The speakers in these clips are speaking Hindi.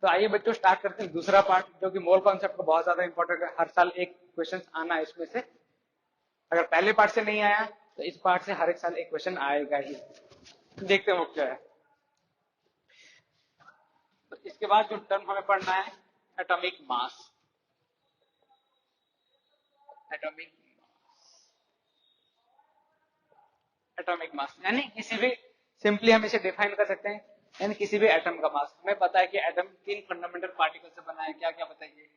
तो आइए बच्चों स्टार्ट करते हैं दूसरा पार्ट, जो कि मोल कॉन्सेप्ट को बहुत ज्यादा इंपॉर्टेंट है। हर साल एक क्वेश्चन आना है इसमें से। अगर पहले पार्ट से नहीं आया तो इस पार्ट से हर एक साल एक क्वेश्चन आएगा ही। देखते हैं वो क्या है। तो इसके बाद जो टर्म हमें पढ़ना है, atomic mass. Atomic atomic mass यानी किसी भी, सिंपली हम इसे डिफाइन कर सकते हैं, यानी किसी भी एटम का मास। हमें पता है कि एटम 3 फंडामेंटल पार्टिकल से बना है। क्या क्या बताइए?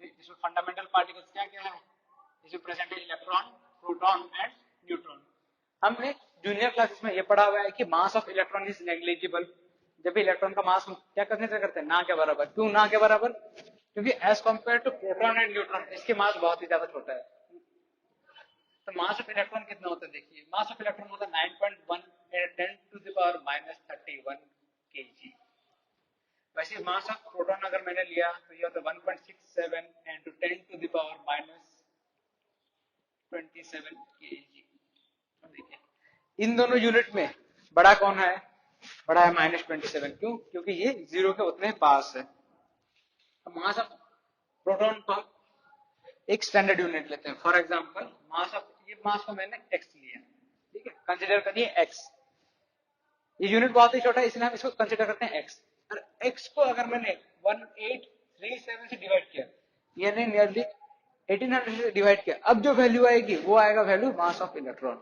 इसमें फंडामेंटल पार्टिकल्स क्या क्या है? इसमें प्रेजेंट है इलेक्ट्रॉन, प्रोटॉन एंड न्यूट्रॉन। हमने जूनियर क्लासेस में ये पढ़ा हुआ है कि mass of electron is negligible. जब भी इलेक्ट्रॉन का मास क्या कंसीडर करते हैं? ना के बराबर। क्यों ना के बराबर? क्योंकि as compare to proton and neutron इसके मास बहुत ही ज्यादा छोटा है। तो मास ऑफ इलेक्ट्रॉन कितना होता है? देखिए, मास ऑफ इलेक्ट्रॉन होता है 9.1 10⁻⁻31 kg। वैसे मास ऑफ प्रोटॉन अगर मैंने लिया तो ये होता है 1.67 × 10⁻27 kg। देखिए इन दोनों यूनिट में बड़ा कौन है? बड़ा है -27। क्यों? क्योंकि ये जीरो के उतने पास है। मास ऑफ प्रोटॉन को एक स्टैंडर्ड यूनिट लेते हैं। फॉर एग्जांपल मास ऑफ, ये मास को मैंने x लिया, ठीक है, कंसीडर करिए x। ये यूनिट बहुत ही छोटा है इसलिए हम इसको कंसीडर करते हैं x। और x को अगर मैंने 1837 से डिवाइड किया, यानी नियरली 1800 से डिवाइड किया, अब जो वैल्यू आएगी वो आएगा वैल्यू मास ऑफ इलेक्ट्रॉन।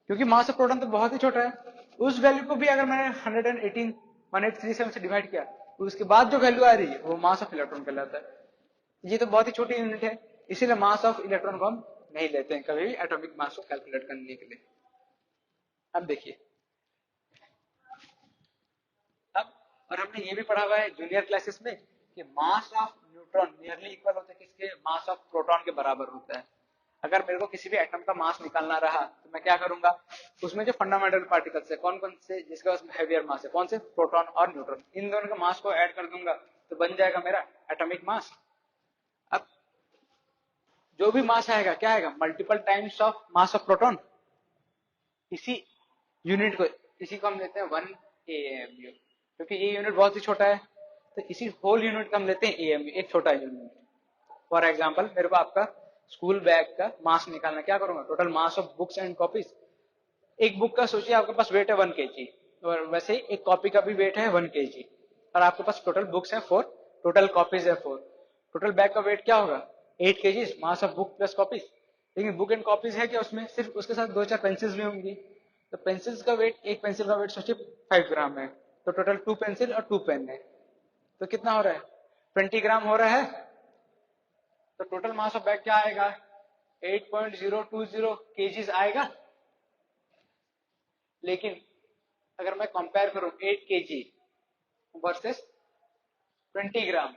क्योंकि मास ऑफ प्रोटॉन तो बहुत ही छोटा है, उस वैल्यू को भी अगर मैंने 1837 से डिवाइड किया तो उसके बाद जो वैल्यू आ रही है वो मास ऑफ इलेक्ट्रॉन कहलाता है। ये तो बहुत ही छोटी यूनिट है, इसीलिए मास ऑफ इलेक्ट्रॉन को हम नहीं लेते हैं कभी भी एटॉमिक मास को कैलकुलेट करने के लिए। अब देखिए, अब और हमने ये भी पढ़ा हुआ है जूनियर क्लासेस में कि mass of neutron nearly equal होता है किसके? मास ऑफ प्रोटॉन के बराबर होता है। अगर मेरे को किसी भी एटम का मास निकालना रहा तो मैं क्या करूंगा? उसमें जो फंडामेंटल पार्टिकल्स है कौन कौन से जिसके पास हैवियर मास है, कौन से? प्रोटॉन और न्यूट्रॉन। इन दोनों के मास को ऐड कर दूंगा तो बन जाएगा मेरा एटॉमिक मास। अब जो भी मास आएगा क्या आएगा? Multiple times of mass of proton. इसी यूनिट को, इसी को हम लेते हैं 1 AMU। क्योंकि ये यूनिट बहुत ही छोटा है तो इसी होल यूनिट का हम लेते हैं AMU, एक छोटा यूनिट। फॉर एग्जांपल मेरे को आपका स्कूल बैग का मास निकालना, क्या करूंगा? Total mass of books and copies. एक बुक का सोचिए आपके पास वेट है 1 kg, और वैसे ही एक कॉपी का भी वेट है 1 kg, और आपके पास टोटल बुक्स है 4, टोटल कॉपीज है 4। टोटल बैग का वेट क्या होगा? 8 kg, mass of book plus copies. लेकिन बुक एंड कॉपीज है कि उसमें सिर्फ उसके साथ 2-4 पेंसिल्स भी होंगी। तो पेंसिल्स का वेट, एक पेंसिल का वेट सोचिए 5 ग्राम है, तो टोटल 2 पेंसिल और 2 पेन है, तो कितना हो रहा है? 20 ग्राम हो रहा है। तो टोटल मास ऑफ बैग क्या आएगा? 8.020 kgs आएगा। लेकिन अगर मैं कंपेयर करूं 8 kg वर्सेस 20 ग्राम,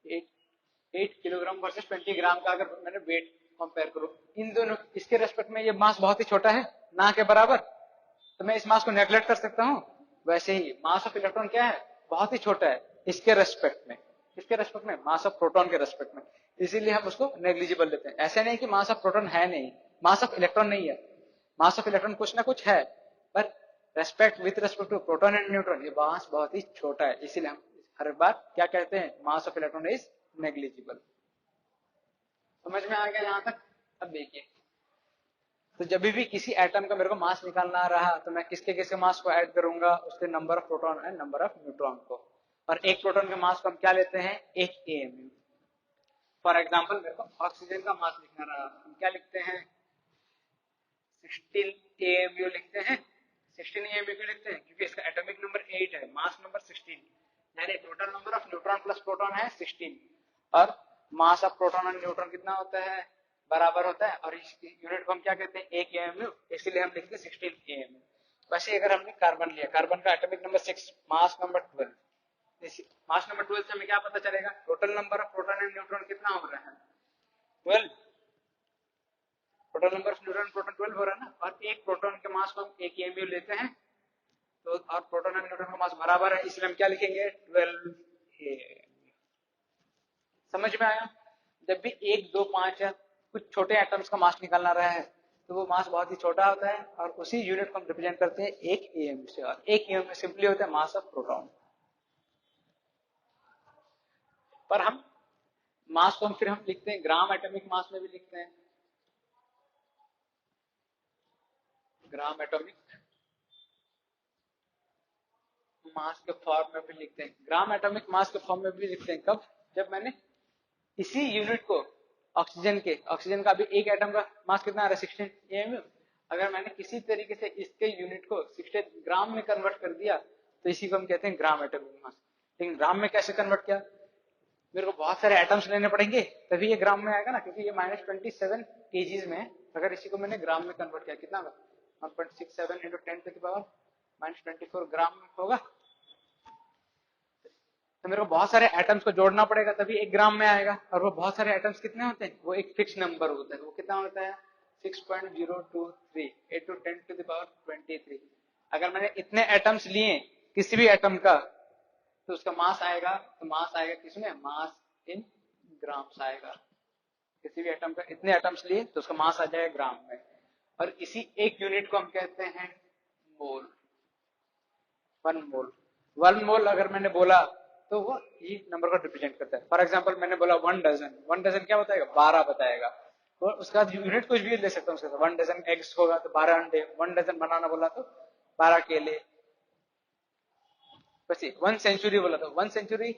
8 किलोग्राम वर्सेस 20 ग्राम का अगर मैंने वेट कंपेयर करूं, इन दोनों, इसके रेस्पेक्ट में ये मास बहुत ही छोटा है, ना के बराबर, तो मैं इस मास को नेग्लेक्ट कर सकता हूं। वैसे ही मास ऑफ इलेक्ट्रॉन क्या है? बहुत ही छोटा है इसके रेस्पेक्ट में। किसके रेस्पेक्ट में? मास ऑफ प्रोटॉन के रेस्पेक्ट में। इसीलिए हम उसको नेग्लिजिबल लेते हैं। ऐसे नहीं कि मास ऑफ प्रोटॉन है नहीं, मास ऑफ इलेक्ट्रॉन नहीं है। मास ऑफ इलेक्ट्रॉन कुछ ना कुछ है, पर with respect to proton and neutron ये मास बहुत ही छोटा है। इसीलिए हम हर बार क्या कहते हैं? Mass of electron is negligible. समझ में आ गया यहां तक? अब देखिए, तो जब भी किसी एटम का मेरे को मास निकालना रहा तो मैं किसके किसके मास को ऐड करूंगा? उसके number of proton and number of neutron को। और एक प्रोटॉन के मास को हम क्या लेते हैं? 1 AMU। फॉर एग्जांपल मेरे को ऑक्सीजन का मास लिखना रहा, हम क्या लिखते हैं? 16 AMU लिखते हैं। 16 AMU क्यों लिखते हैं? क्योंकि इसका एटॉमिक नंबर 8 है, मास नंबर 16, यानी total number of neutron plus proton है 16, और मास ऑफ प्रोटॉन और न्यूट्रॉन कितना होता है? बराबर होता है। और इस यूनिट को हम क्या कहते हैं? 1 AMU, इसलिए हम लिखते हैं 16 AMU। वैसे अगर हमने कार्बन लिया, कार्बन का atomic number 6, mass number 12, mass number 12 से हमें क्या पता चलेगा? Total number of proton and neutron कितना हो रहा है? 12। Total number of neutron proton 12 हो रहा है ना। और एक प्रोटॉन के मास को हम 1 AMU लेते हैं, तो और प्रोटॉन और न्यूट्रॉन का मास बराबर है, इसलिए हम क्या लिखेंगे? 12 AMU। समझ में आया? जब भी 1, 2, 5 या कुछ छोटे एटम्स का मास निकालना रहा है तो वो मास बहुत ही छोटा होता है और उसी यूनिट को हम रिप्रेजेंट करते हैं एक ईएम से, और एक ईएम में सिंपली होता है मास ऑफ प्रोटॉन। पर हम मास को फिर हम लिखते हैं ग्राम एटॉमिक मास में भी लिखते हैं, ग्राम एटॉमिक मास के फॉर्म में भी लिखते हैं, ग्राम एटॉमिक मास के फॉर्म में भी लिखते हैं। कब? जब मैंने इसी यूनिट को ऑक्सीजन का भी एक एटम का मास कितना आ रहा है 16 एमयू, अगर मैंने किसी तरीके से इसके यूनिट को 16 ग्राम में कन्वर्ट कर दिया तो इसी को हम कहते हैं ग्राम एटॉमिक मास। लेकिन ग्राम में कैसे कन्वर्ट किया? मेरे को बहुत सारे एटम्स लेने पड़ेंगे तभी ये ग्राम में आएगा ना, क्योंकि ये -27 केजीज में है। अगर इसी को मैंने ग्राम में कन्वर्ट किया कितना होगा 1.67 इंटू 10 की पावर -24 ग्राम में होगा। तो मेरे को बहुत सारे एटम्स को जोड़ना पड़ेगा तभी 1 ग्राम में आएगा, और वो बहुत सारे एटम्स कितने होते हैं? वो एक फिक्स नंबर होता है। वो कितना होता है 6.023 into 10 to the power 23। अगर मैंने इतने एटम्स लिए किसी भी एटम का तो उसका मास आएगा, तो मास आएगा किसमें? मास इन ग्राम्स आएगा। किसी भी एटम का इतने एटम्स लिए तो उसका मास आ जाएगा ग्राम में, और इसी एक यूनिट को हम कहते हैं मोल। 1 मोल, 1 मोल अगर मैंने बोला तो वो ये नंबर को रिप्रेजेंट करता है। फॉर एग्जांपल मैंने बोला 1 डजन, 1 डजन क्या बताएगा? 12 बताएगा। तो उसका यूनिट कुछ भी ले सकता हूँ उसका, 1 डजन एग्स होगा तो 12 अंडे, 1 डजन बनाना बोला तो 12 केले। बस 1 सेंचुरी बोला तो 1 सेंचुरी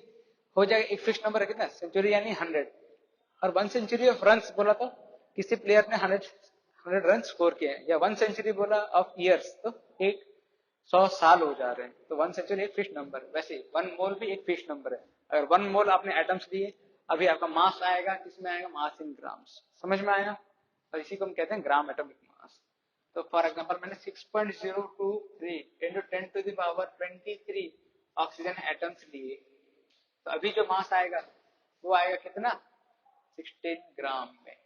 हो जाएगा, एक फिक्स नंबर है कितना? सेंचुरी यानी 100। और 1 सेंचुरी ऑफ रन बोला तो किसी प्लेयर ने 100 रन स्कोर किए हैं, या 1 सेंचुरी बोला ऑफ ईयर्स तो 100 साल हो जा रहे हैं। तो 1 सेंचुरी एक फिक्स नंबर है, वैसे 1 मोल भी एक फिक्स नंबर है। अगर 1 मोल आपने एटम्स लिए, अभी आपका मास आएगा किसमें आएगा? मास इन ग्राम्स। समझ में आया? और इसी को हम कहते हैं ग्राम एटॉमिक मास। तो फॉर एग्जांपल मैंने 6.023 into 10 to the power 23 oxygen atoms लिए, तो अभी जो मास आएगा वो आएगा कितना? 16 ग्राम में।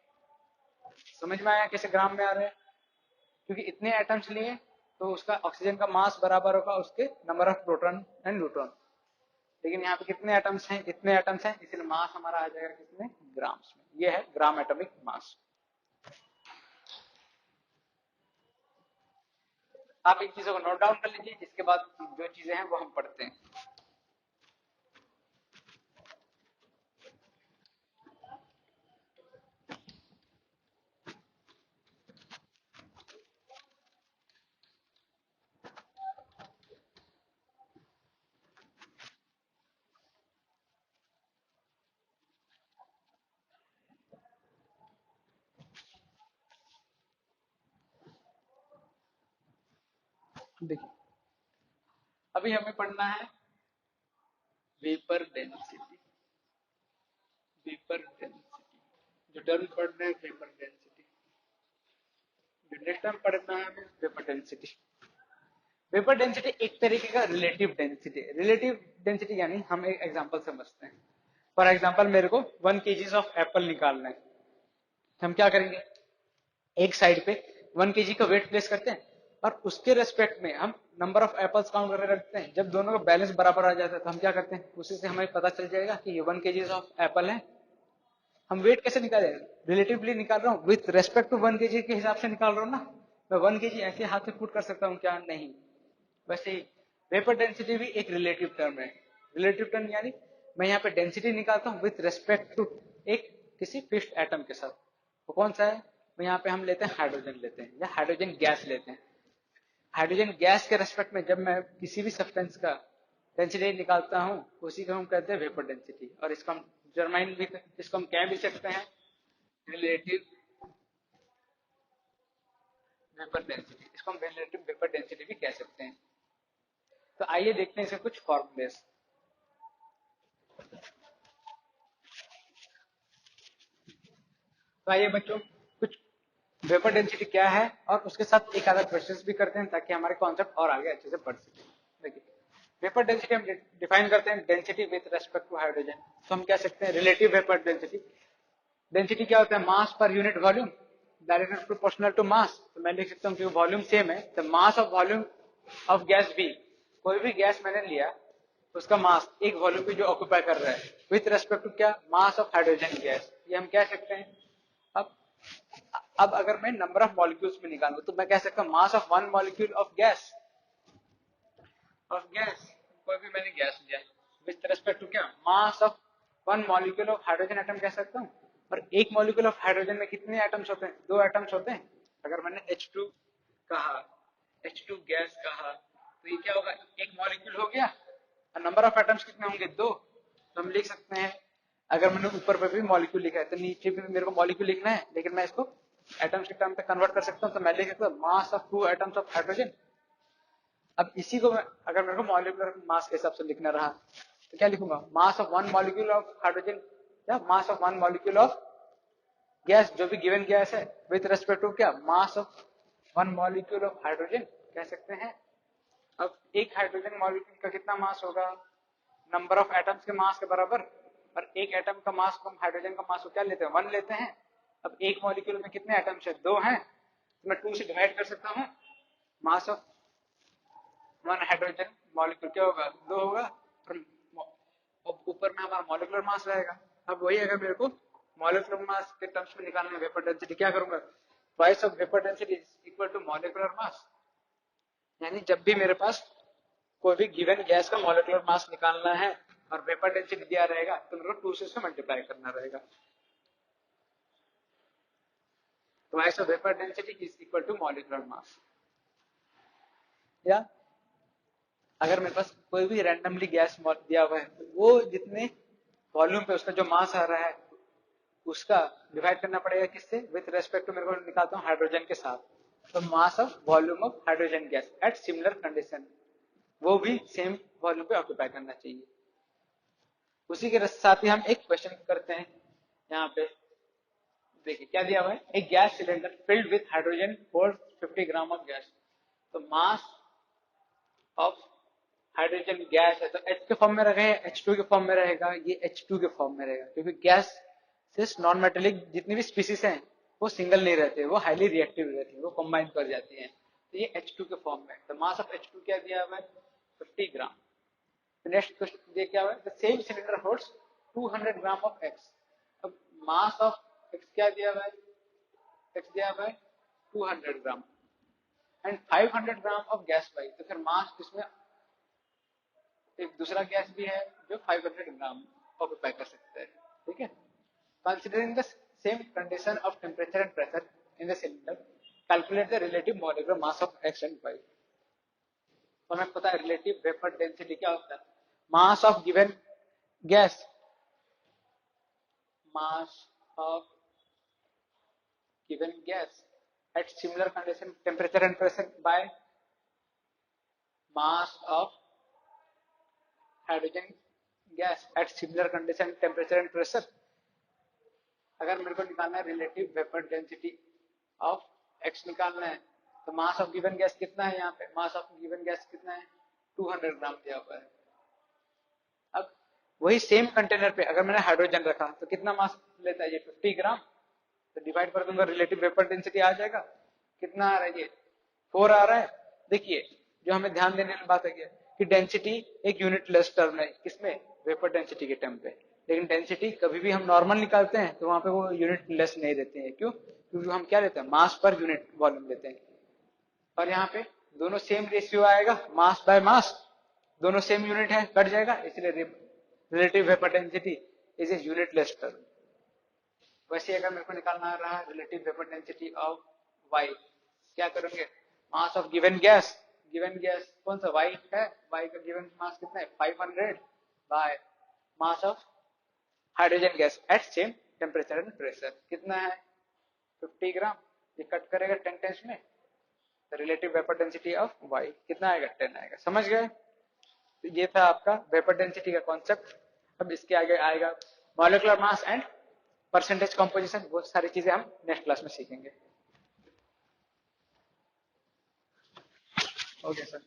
समझ में आया कैसे ग्राम में आ रहे हैं? क्योंकि इतने एटम्स लिए तो उसका ऑक्सीजन का मास बराबर होगा उसके number of proton and neutron. लेकिन यहाँ पे कितने एटम्स हैं? इतने एटम्स हैं, इसलिए मास हमारा आ जाएगा कितने? ग्राम्स में। ये है ग्राम एटॉमिक मास। आप इन चीजों को नोट डाउन कर लीजिए, इसके बाद जो चीजें हैं वो हम पढ़ते हैं। देखिए, अभी हमें पढ़ना है वेपर डेंसिटी। वेपर डेंसिटी जो टर्म पढ़ रहे हैं, वेपर डेंसिटी। जो नेक्स्ट टर्म पढ़ना है हमें वेपर डेंसिटी। वेपर डेंसिटी एक तरीके का रिलेटिव डेंसिटी। रिलेटिव डेंसिटी यानी हम एक एग्जांपल समझते हैं। फॉर एग्जांपल मेरे को 1 kg ऑफ एप्पल निकालना है, हम क्या करेंगे? एक साइड पे 1 kg का वेट प्लेस करते हैं और उसके रेस्पेक्ट में हम नंबर ऑफ एप्पल्स काउंट करके रखते हैं। जब दोनों का बैलेंस बराबर आ जाता है तो हम क्या करते हैं? उसी से हमें पता चल जाएगा कि ये 1 kg ऑफ एप्पल है। हम वेट कैसे निकालेंगे? रिलेटिवली निकाल रहा हूँ, विथ रेस्पेक्ट टू 1 kg के हिसाब से निकाल रहा हूँ ना। मैं 1 kg ऐसे हाथ से पुट कर सकता हूँ क्या? नहीं। वैसे ही वेपर डेंसिटी भी एक रिलेटिव टर्म है। रिलेटिव टर्म यानी मैं यहाँ पे डेंसिटी निकालता हूँ विथ रेस्पेक्ट टू एक किसी फिक्स्ड एटम के साथ। वो कौन सा है? तो यहाँ पे हम लेते हैं हाइड्रोजन लेते हैं, या हाइड्रोजन गैस लेते हैं। हाइड्रोजन गैस के रेस्पेक्ट में जब मैं किसी भी सब्सटेंस का डेंसिटी निकालता हूँ उसी को हम कहते हैं वेपर डेंसिटी। और इसको हम डिटरमाइन भी, इसको हम कह भी सकते हैं रिलेटिव वेपर डेंसिटी। इसको हम रिलेटिव वेपर डेंसिटी भी कह सकते हैं। तो आइए देखते हैं इसके कुछ फॉर्मूलेस। तो आइए बच्चों, कुछ वेपर डेंसिटी क्या है और उसके साथ एक आधा क्वेश्चंस भी करते हैं ताकि हमारे कॉन्सेप्ट और आगे अच्छे से बढ़ सके। देखिए, वेपर डेंसिटी हम डिफाइन करते हैं density with respect to hydrogen. तो हम कह सकते हैं रिलेटिव वेपर डेंसिटी। डेंसिटी क्या होता है? Mass per unit volume directly proportional to mass. तो मैं लिख सकता हूँ कि वॉल्यूम सेम है तो mass of volume of gas भी, कोई भी गैस मैंने लिया उसका मास एक वॉल्यूम पे जो ऑक्यूपाई कर रहा है विथ रेस्पेक्ट टू क्या? Mass of hydrogen gas. ये हम कह सकते हैं। अब अब अगर मैं नंबर ऑफ मॉलिक्यूल्स में निकालूं तो मैं कह सकता हूँ मास of one molecule of gas, कोई भी मैंने गैस लिया विद रिस्पेक्ट टू क्या, mass of one molecule of hydrogen atom कह सकता हूँ। और एक मॉलिक्यूल ऑफ हाइड्रोजन में कितने एटम्स होते हैं, 2 एटम्स होते हैं। अगर मैंने H2 कहा, H2 गैस कहा, तो ये क्या होगा, एक मॉलिक्यूल हो गया और नंबर ऑफ एटम्स कितने होंगे, 2। तो हम लिख सकते हैं, अगर मैंने ऊपर पे भी मॉलिक्यूल लिखा है तो नीचे भी मेरे को मॉलिक्यूल लिखना है, लेकिन मैं इसको एटम्स के टर्म पे कन्वर्ट कर सकता हूँ। तो मैं लिख सकता हूँ mass of 2 atoms of hydrogen. अब इसी को मैं, अगर मेरे को मॉलिक्यूलर मास के हिसाब से लिखना रहा तो क्या लिखूंगा, mass of one molecule of hydrogen या mass of one molecule of gas, जो भी गिवन गैस है, विद रेस्पेक्ट टू क्या, mass of one molecule of hydrogen कह सकते हैं। अब एक हाइड्रोजन मॉलिक्यूल का कितना मास होगा, नंबर ऑफ एटम्स के मास के बराबर, और एक एटम का मास को, हाइड्रोजन का मास को क्या लेते हैं, 1 लेते हैं। अब एक मॉलिक्यूल में कितने एटम्स है, 2 हैं, तो मैं 2 से डिवाइड कर सकता हूँ, मास ऑफ वन हाइड्रोजन मॉलिक्यूल क्या होगा, 2 होगा, और ऊपर में हमारा मॉलिक्यूलर मास रहेगा। अब वही अगर मेरे को मॉलिक्यूलर मास के टर्म्स में निकालना है वेपर डेंसिटी, क्या करूंगा, twice of vapour density is equal to molecular mass. यानी जब भी मेरे पास कोई भी गिवन गैस का मॉलिक्यूलर मास निकालना है और वेपर डेंसिटी दिया रहेगा तो मेरे को 2 से इसको मल्टीप्लाई करना रहेगा। Twice of vapour density is equal to molecular mass. या अगर मेरे पास कोई भी रैंडमली गैस दिया हुआ है तो वो जितने वॉल्यूम पे उसका जो मास आ रहा है उसका डिवाइड करना पड़ेगा किससे, विथ रेस्पेक्ट टू, मेरे को निकालता हूँ हाइड्रोजन के साथ, तो mass of volume of hydrogen gas at similar condition, वो भी सेम वॉल्यूम पे ऑक्यूपाई करना चाहिए। उसी के साथ ही हम एक क्वेश्चन करते हैं। यहाँ पे देखिए क्या दिया हुआ है, एक gas cylinder filled with hydrogen hold 50 gram of gas. तो मास ऑफ हाइड्रोजन गैस है तो H के फॉर्म में रहेगा, H2 के फॉर्म में रहेगा, ये H2 के फॉर्म में रहेगा, क्योंकि गैस से नॉन मेटेलिक जितनी भी स्पीसीज हैं वो सिंगल नहीं रहते, वो हाईली रिएक्टिव रहती है, वो कंबाइन कर जाती हैं। तो ये H2 के फॉर्म में, तो मास ऑफ H2 क्या दिया हुआ है, 50 ग्राम। तो नेक्स्ट क्वेश्चन ये क्या हुआ है, the same cylinder holds 200 gram of X। अब मास ऑफ X क्या दिया हुआ है, X दिया हुआ है 200 gram and 500 gram of gas Y, तो फिर मास इसमें एक दूसरा गैस भी है जो 500 ग्राम ऑक्यूपाई कर सकता है, ठीक है। Considering the same condition of temperature and pressure in the cylinder, calculate the relative molecular mass of X and Y। तो हमें पता है रिलेटिव वेपर डेंसिटी क्या होता है, mass of given gas, mass of given gas at similar condition temperature and pressure by mass of hydrogen gas at similar condition temperature and pressure. अगर मेरे को निकालना है relative vapour density of X निकालना है तो मास ऑफ गिवन गैस कितना है, यहाँ पे मास ऑफ गिवन गैस कितना है, 200 ग्राम दिया हुआ है। अब वही सेम कंटेनर पे अगर मैंने हाइड्रोजन रखा तो कितना मास लेता है, ये 50 ग्राम, तो डिवाइड कर दूंगा, रिलेटिव वेपर डेंसिटी आ जाएगा, कितना आ रहा है, ये 4 आ रहा है। देखिए जो हमें ध्यान देने वाली बात है कि डेंसिटी एक यूनिट लेस टर्म है, किसमें, वेपर डेंसिटी के टर्म पे, लेकिन डेंसिटी कभी भी हम नॉर्मल निकालते हैं तो वहां पे वो यूनिट लेस नहीं रहते हैं, क्यों, क्योंकि हम क्या लेते हैं, मास पर यूनिट वॉल्यूम लेते हैं। और यहाँ पे दोनों सेम रेशियो आएगा, मास बाय मास, दोनों सेम यूनिट है, कट जाएगा, इसलिए relative vapour density is a unit less term. वैसे अगर मेरे को निकालना रहा relative vapour density of Y, क्या करेंगे, mass of given gas, given gas कौन सा Y है, Y का गिवन मास कितना है 500 by mass of hydrogen gas at same temperature and pressure कितना है 50 ग्राम, ये कट करेगा 10 टाइम्स में, relative vapour density of Y कितना आएगा 10 आएगा। समझ गए, तो ये था आपका वेपर डेंसिटी का कॉन्सेप्ट। अब इसके आगे आएगा molecular mass and percentage composition, वो सारी चीजें हम नेक्स्ट क्लास में सीखेंगे। Okay sir.